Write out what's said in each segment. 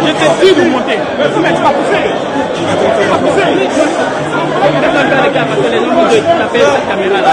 Je t'ai dit de monter. Mais tu vas pousser. Tu vas pousser. Parce que les gens de taper cette caméra là.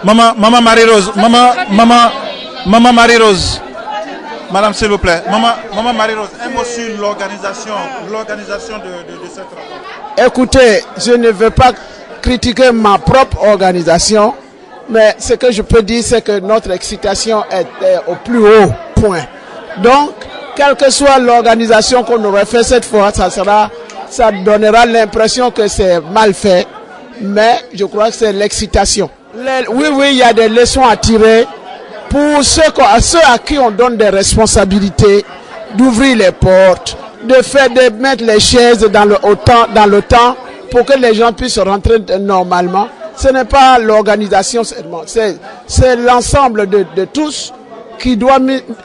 Maman Marie-Rose, Maman Marie-Rose, Madame s'il vous plaît, Maman Marie-Rose, un mot sur l'organisation de cette rencontre. Écoutez, je ne veux pas critiquer ma propre organisation, mais ce que je peux dire, c'est que notre excitation est au plus haut point. Donc, quelle que soit l'organisation qu'on aurait fait cette fois, ça donnera l'impression que c'est mal fait, mais je crois que c'est l'excitation. Oui, il y a des leçons à tirer pour ceux à qui on donne des responsabilités, d'ouvrir les portes, de mettre les chaises dans le temps pour que les gens puissent rentrer normalement. Ce n'est pas l'organisation seulement, c'est l'ensemble de tous qui doit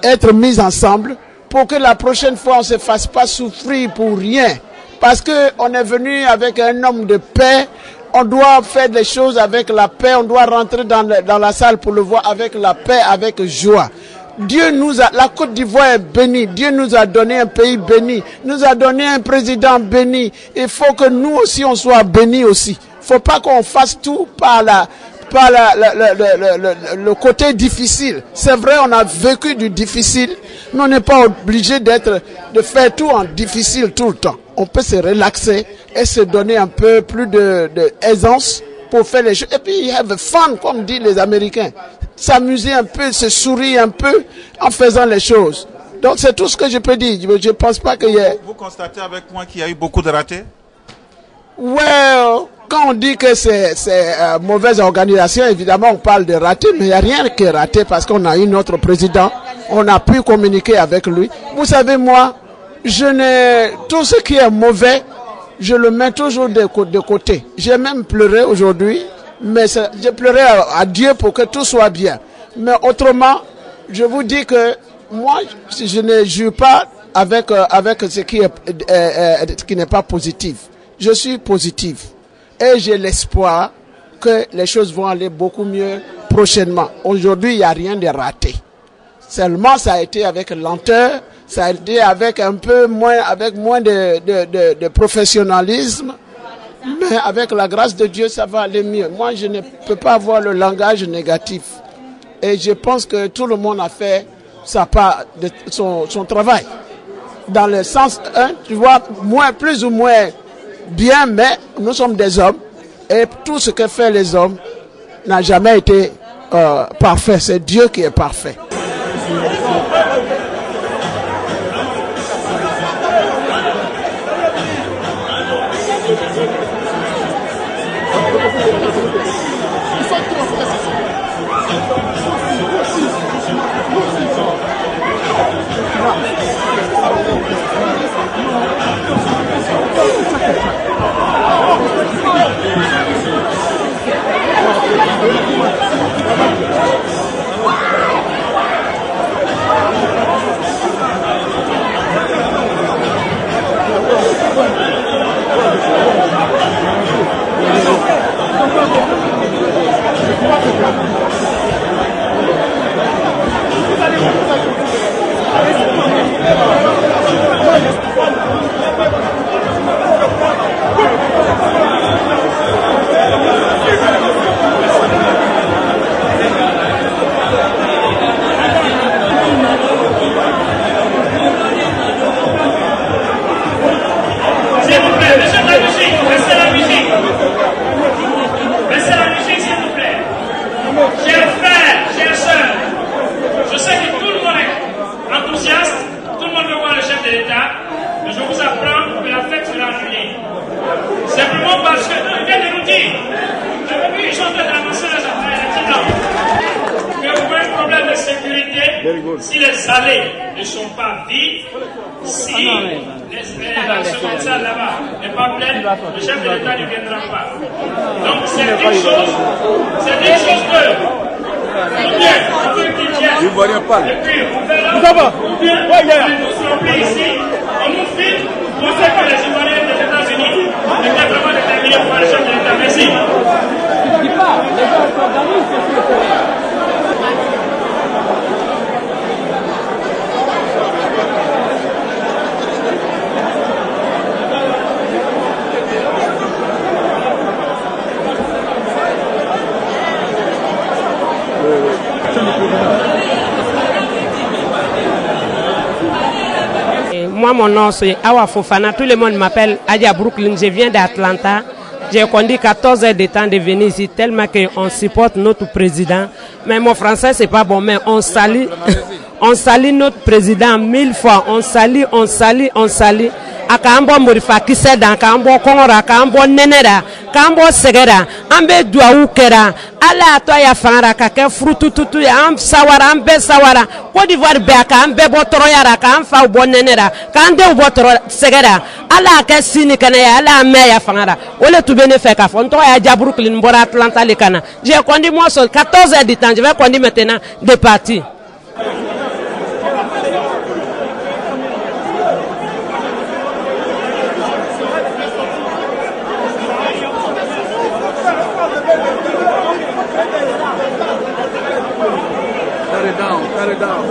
être mis ensemble pour que la prochaine fois on ne se fasse pas souffrir pour rien. Parce qu'on est venu avec un homme de paix, on doit faire des choses avec la paix, on doit rentrer dans la salle pour le voir avec la paix, avec joie. La Côte d'Ivoire est bénie, Dieu nous a donné un pays béni, nous a donné un président béni. Il faut que nous aussi on soit bénis aussi. Il ne faut pas qu'on fasse tout par le côté difficile. C'est vrai, on a vécu du difficile, mais on n'est pas obligé de faire tout en difficile tout le temps. On peut se relaxer et se donner un peu plus d'aisance pour faire les choses. Et puis, have fun, comme disent les Américains. S'amuser un peu, se sourire un peu en faisant les choses. Donc, c'est tout ce que je peux dire. Je ne pense pas qu'il y ait... Vous constatez avec moi qu'il y a eu beaucoup de ratés? Well, quand on dit que c'est mauvaise organisation, évidemment, on parle de ratés, mais il n'y a rien qui est raté parce qu'on a eu notre président. On a pu communiquer avec lui. Vous savez, moi, tout ce qui est mauvais, je le mets toujours de côté. J'ai même pleuré aujourd'hui, mais j'ai pleuré à Dieu pour que tout soit bien. Mais autrement, je vous dis que moi, je ne joue pas avec ce qui n'est pas positif. Je suis positif et j'ai l'espoir que les choses vont aller beaucoup mieux prochainement. Aujourd'hui, il n'y a rien de raté. Seulement, ça a été avec lenteur, ça a été avec moins de professionnalisme, mais avec la grâce de Dieu, ça va aller mieux. Moi, je ne peux pas avoir le langage négatif. Et je pense que tout le monde a fait son travail. Dans le sens, tu vois, plus ou moins bien, mais nous sommes des hommes et tout ce que fait les hommes n'a jamais été parfait. C'est Dieu qui est parfait. Si les allées ne sont pas vides, si la seconde salle là-bas n'est pas pleine, le chef de l'État ne viendra pas. Donc c'est une chose que, ou bien on veut qu'il vienne, et puis on verra, ou bien nous serons plus ici, on nous filme, on sait que les Ivoiriens des États-Unis étaient vraiment déterminés pour le chef de l'État. Merci. Je ne dis pas, les gens s'organisent. Moi, mon nom c'est Awa Fofana. Tout le monde m'appelle Adia Brooklyn. Je viens d'Atlanta. J'ai conduit 14 heures de temps de venir ici tellement qu'on supporte notre président. Mais mon français, c'est pas bon. Mais on salue notre président 1000 fois. On salue. Akambo morifa kiseda, akambo kongora, akambo nenera, akambo segera, ambe duawu kera, ala to ya fara ka ke frutututu ya am sawara ambe sawara, Côte d'Ivoire be aka ambe botoro yara ka am fa bo nenera, ka ande botoro segera, ala ka sini kana ya ala me ya fara. Ole tu bene fe ka fonto ya Brooklyn bora Atlanta le kana. J'ai conduit moi sur 14 heures de temps, je vais conduire maintenant des parties. Cut it down.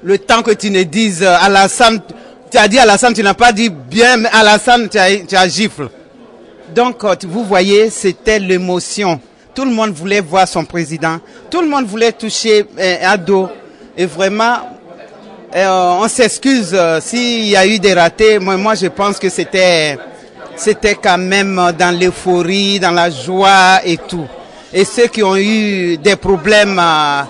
Le temps que tu ne dises Alassane, tu as dit Alassane, tu n'as pas dit bien, mais Alassane, tu as gifle. Donc, vous voyez, c'était l'émotion. Tout le monde voulait voir son président. Tout le monde voulait toucher Ado. Et vraiment, on s'excuse s'il y a eu des ratés. Moi, je pense que c'était quand même dans l'euphorie, dans la joie et tout. Et ceux qui ont eu des problèmes à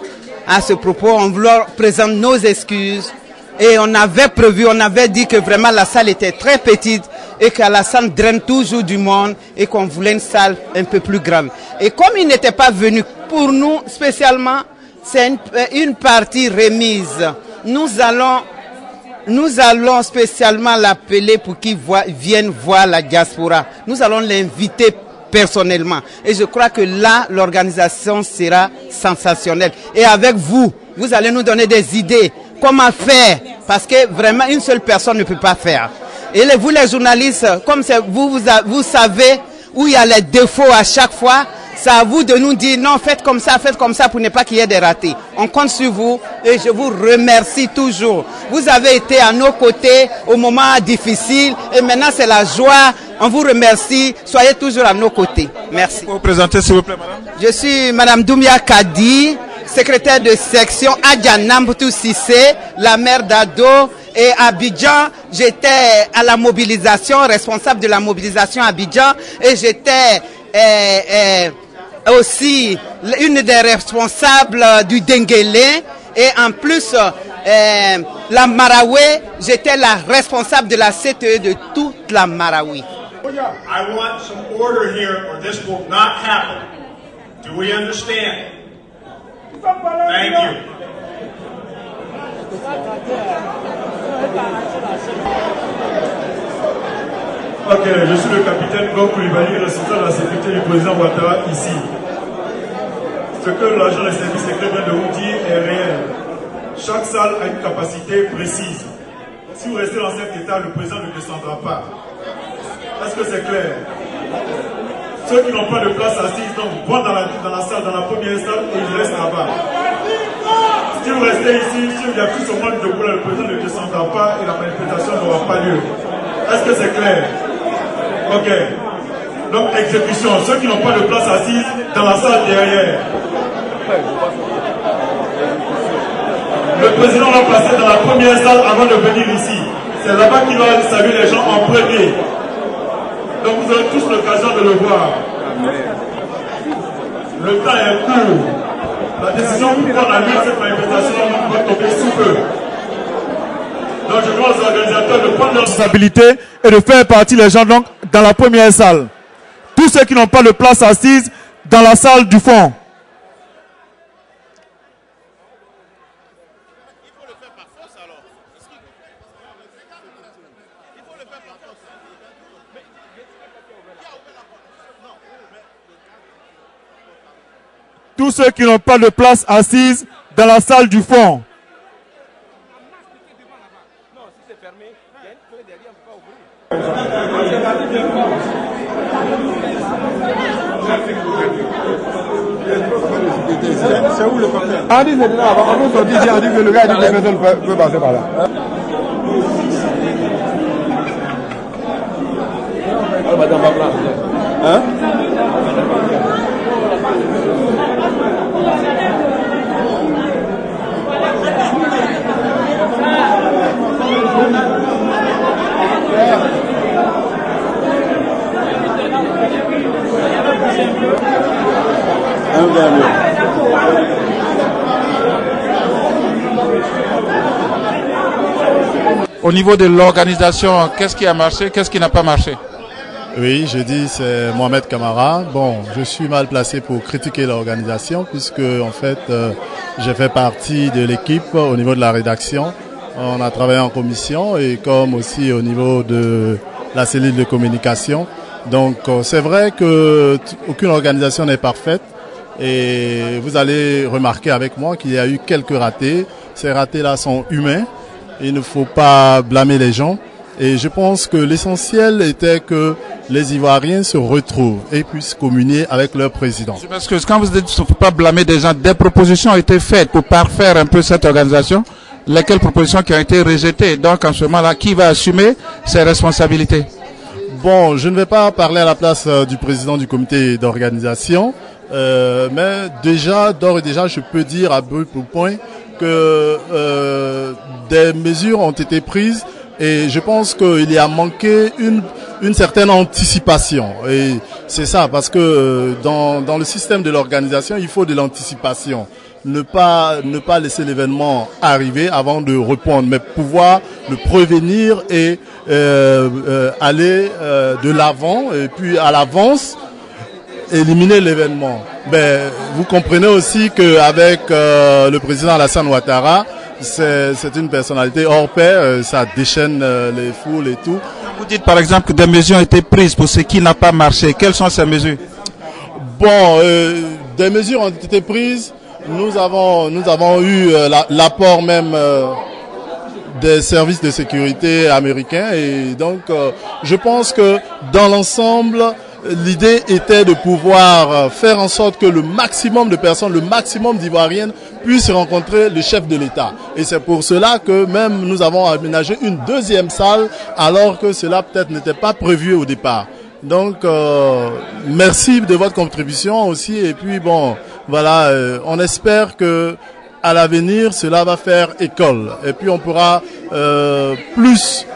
ce propos, on leur présente nos excuses. Et on avait prévu, on avait dit que vraiment la salle était très petite et qu'Alassane draine toujours du monde et qu'on voulait une salle un peu plus grande. Et comme il n'était pas venu pour nous spécialement, c'est une partie remise. Nous allons spécialement l'appeler pour qu'il vienne voir la diaspora. Nous allons l'inviter personnellement. Et je crois que là, l'organisation sera sensationnelle. Et avec vous, vous allez nous donner des idées. Comment faire? Parce que vraiment, une seule personne ne peut pas faire. Et vous, les journalistes, comme vous savez où il y a les défauts à chaque fois, c'est à vous de nous dire non, faites comme ça pour ne pas qu'il y ait des ratés. On compte sur vous et je vous remercie toujours. Vous avez été à nos côtés au moment difficile et maintenant c'est la joie. On vous remercie. Soyez toujours à nos côtés. Merci. Vous vous présentez s'il vous plaît, madame? Je suis madame Doumia Kadi, secrétaire de section Adjanamboutou Sissé, la maire d'Ado. Et à Abidjan, j'étais à la mobilisation, responsable de la mobilisation à Abidjan. Et j'étais aussi une des responsables du Denguélé. Et en plus, la Marawi, j'étais la responsable de la CTE de toute la Marawi. I want some order here or this will not happen. Do we understand? Thank you. Ok, je suis le capitaine Gong Koulibaly, l'assistant de la sécurité du président Ouattara ici. Ce que l'agent des services secrets vient de vous dire est réel. Chaque salle a une capacité précise. Si vous restez dans cet état, le président ne descendra pas. Est-ce que c'est clair? Ceux qui n'ont pas de place assise, donc, vont dans la salle, dans la première salle, et ils restent là-bas. Si vous restez ici, s'il y a plus au monde debout, le président ne descendra pas et la manifestation n'aura pas lieu. Est-ce que c'est clair? Ok. Donc, exécution. Ceux qui n'ont pas de place assise, dans la salle derrière. Le président va passer dans la première salle avant de venir ici. C'est là-bas qu'il va saluer les gens en premier. Donc vous aurez tous l'occasion de le voir. Le temps est court. La décision pour qu'on annule cette manifestation va tomber sous peu. Donc je demande aux organisateurs de prendre leur responsabilité et de faire partir les gens donc dans la première salle. Tous ceux qui n'ont pas de place assise dans la salle du fond. Tous ceux qui n'ont pas de place assise dans la salle du fond. C'est où le cocktail? On dit que le gars dit que personne peut passer par là. Hein? Au niveau de l'organisation, qu'est-ce qui a marché, qu'est-ce qui n'a pas marché? Oui, je dis c'est Mohamed Kamara. Bon, je suis mal placé pour critiquer l'organisation puisque en fait j'ai fait partie de l'équipe au niveau de la rédaction. On a travaillé en commission et comme aussi au niveau de la cellule de communication. Donc c'est vrai que aucune organisation n'est parfaite et vous allez remarquer avec moi qu'il y a eu quelques ratés. Ces ratés-là sont humains. Il ne faut pas blâmer les gens. Et je pense que l'essentiel était que les Ivoiriens se retrouvent et puissent communier avec leur président. Parce que quand vous dites qu'il ne faut pas blâmer des gens, des propositions ont été faites pour parfaire un peu cette organisation. Lesquelles propositions qui ont été rejetées? Donc en ce moment-là, qui va assumer ses responsabilités? Bon, je ne vais pas parler à la place du président du comité d'organisation, mais déjà, d'ores et déjà, je peux dire à brut point que des mesures ont été prises et je pense qu'il y a manqué une certaine anticipation. Et c'est ça, parce que dans le système de l'organisation, il faut de l'anticipation. Ne pas laisser l'événement arriver avant de répondre, mais pouvoir le prévenir et aller de l'avant et puis à l'avance éliminer l'événement. Ben, vous comprenez aussi qu'avec le président Alassane Ouattara, c'est une personnalité hors pair, ça déchaîne les foules et tout. Vous dites par exemple que des mesures ont été prises pour ce qui n'a pas marché. Quelles sont ces mesures? Bon, des mesures ont été prises. Nous avons eu l'apport même des services de sécurité américains et donc je pense que dans l'ensemble, l'idée était de pouvoir faire en sorte que le maximum de personnes, le maximum d'Ivoiriennes puissent rencontrer le chef de l'État. Et c'est pour cela que même nous avons aménagé une deuxième salle alors que cela peut-être n'était pas prévu au départ. Donc, merci de votre contribution aussi. Et puis, bon, voilà, on espère que à l'avenir, cela va faire école. Et puis, on pourra plus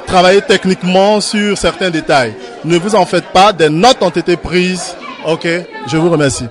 travailler techniquement sur certains détails. Ne vous en faites pas, des notes ont été prises. Ok, je vous remercie.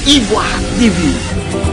Ivoire TV.